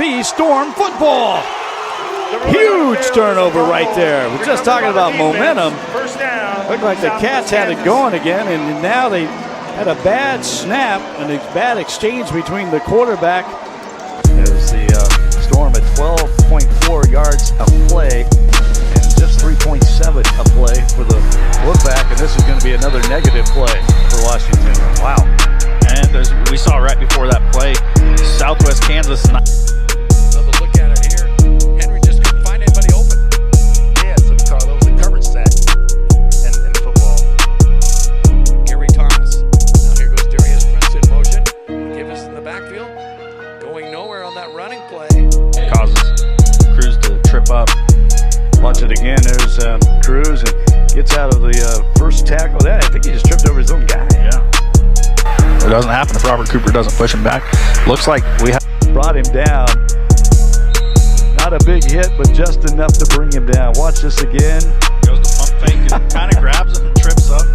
be Storm football. Huge turnover right there. We're just talking about momentum. Looked like the Cats had it going again, and now they had a bad snap and a bad exchange between the quarterback. There's the Storm at 12.4 yards a play and just 3.7 a play for the look back, and this is going to be another negative play for Washington. Wow. And we saw right before that play, Southwest Kansas. Another look at it here. Henry just couldn't find anybody open. Yeah, so we call those a coverage sack in football. Gary Thomas. Now here goes Darius Prince in motion. Givens in the backfield. Going nowhere on that running play. Causes Cruz to trip up. Watch it again. There's Cruz and gets out of the first tackle. I think he just tripped over his own guy. Yeah. It doesn't happen if Robert Cooper doesn't push him back. Looks like we have Brought him down. Not a big hit, but just enough to bring him down. Watch this again. goes to pump fake and kind of grabs him and trips up.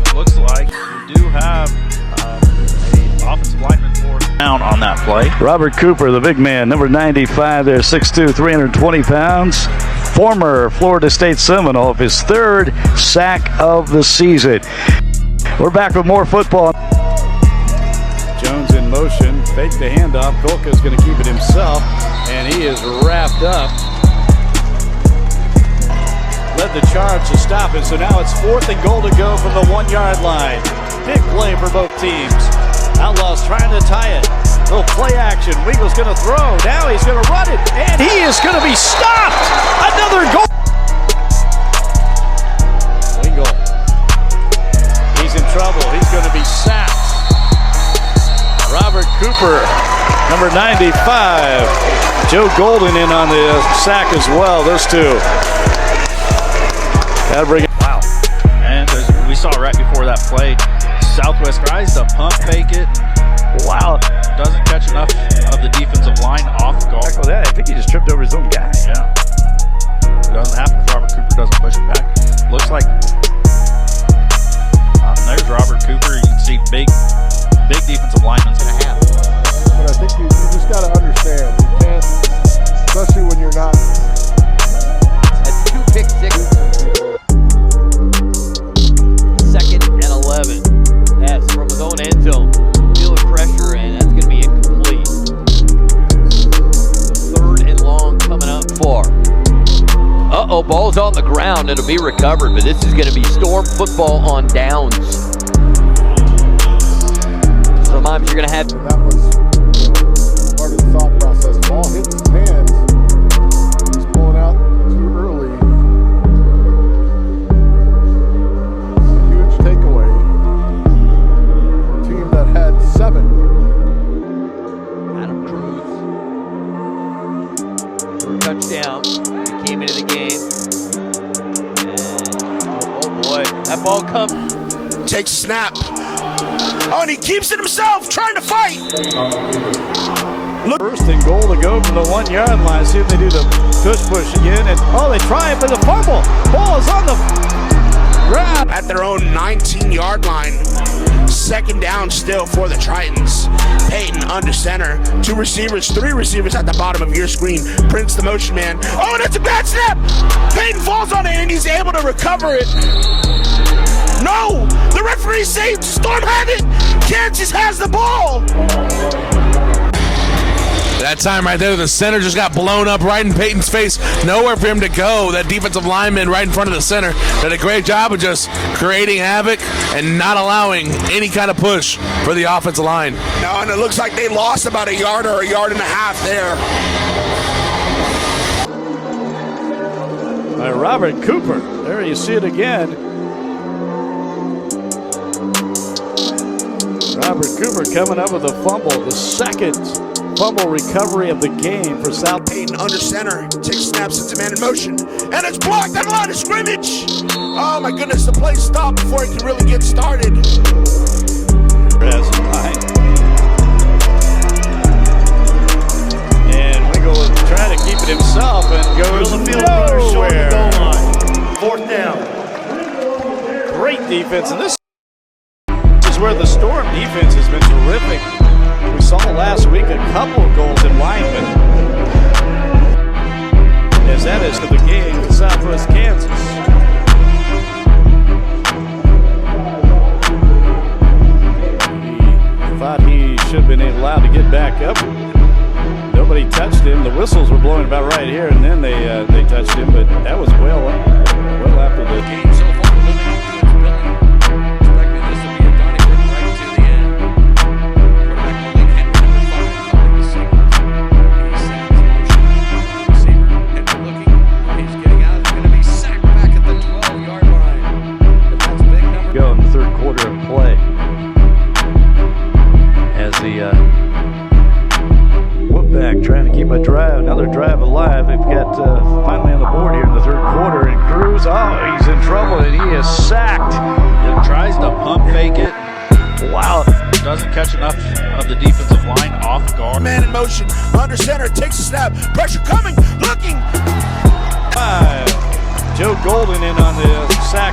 It looks like we do have an offensive lineman for down on that play. Robert Cooper, the big man, number 95 there, 6'2", 320 pounds. Former Florida State Seminole, his third sack of the season. We're back with more football. Jones in motion, fake the handoff. Kolka's going to keep it himself, and he is wrapped up. Led the charge to stop it, so now it's 4th and goal to go from the 1-yard line. Big play for both teams. Outlaws trying to tie it. Little play action. Weagle's going to throw. Now he's going to run it, and he is going to be stopped. Another goal. Weagle. He's in trouble. He's going to be sacked. Robert Cooper, number 95. Joe Golden in on the sack as well. Those two. Gotta bring it. Wow. And we saw right before that play, Southwest tries to pump fake it. Wow. Doesn't catch enough of the defensive line off guard. Tackle that. I think he just tripped over his own guy. Yeah. It doesn't happen if Robert Cooper doesn't push him back. Looks like there's Robert Cooper. You can see big defensive lineman's going to have. But I think you just got to understand, you can't, especially when you're not. That's 2 pick sixes. 2nd and 11. That's from his own end zone. Feeling pressure, and that's going to be incomplete. 3rd and long coming up for. Ball's on the ground. It'll be recovered, but this is going to be Storm football on downs. Sometimes you're going to have. That was part of the thought process. The ball hits his hands. He's pulling out too early. Huge takeaway for a team that had 7. Adam Cruz. Touchdown. He came into the game. And, oh boy, that ball comes. Takes a snap. Oh, and he keeps it himself, trying to fight. Look. 1st and goal to go from the 1-yard line. See if they do the push again. And they try it, but the fumble. Ball is on the ground. At their own 19-yard line. 2nd down still for the Tritons. Peyton under center. 2 receivers, 3 receivers at the bottom of your screen. Prince the motion man. Oh, and it's a bad snap. Peyton falls on it, and he's able to recover it. No! The referee saved. Storm had it. Kansas has the ball. That time right there, the center just got blown up right in Peyton's face. Nowhere for him to go. That defensive lineman right in front of the center did a great job of just creating havoc and not allowing any kind of push for the offensive line. No, and it looks like they lost about a yard or a yard and a half there. Robert Cooper. There you see it again. Robert Cooper coming up with a fumble. The 2nd fumble recovery of the game for South. Peyton under center, takes snaps into man in motion, and it's blocked at the line of scrimmage. Oh my goodness, the play stopped before it can really get started. And Wiggle will try to keep it himself and goes nowhere. 4th down. Great defense, and this is where the Storm defense has been terrific. We saw last week a couple of goals in linemen. Nobody touched him. The whistles were blowing about right here, and then they touched him, but that was well after the Game so far living up to its billing. Expecting this to be a Donnybrook right to the end. Quarterback Malik Henry, number 5, calling the signals. He sends motion. Receiver Henry looking. He's getting out. He's going to be sacked back at the 12-yard line. But that's big number. Go in the third quarter of play. As the Wolfpack trying to keep another drive alive. They've got finally on the board here in the third quarter, and Cruz, he's in trouble, and he is sacked. It tries to pump fake it. Wow. Doesn't catch enough of the defensive line off guard. Man in motion, under center, takes a snap, pressure coming, looking. Joe Golden in on the sack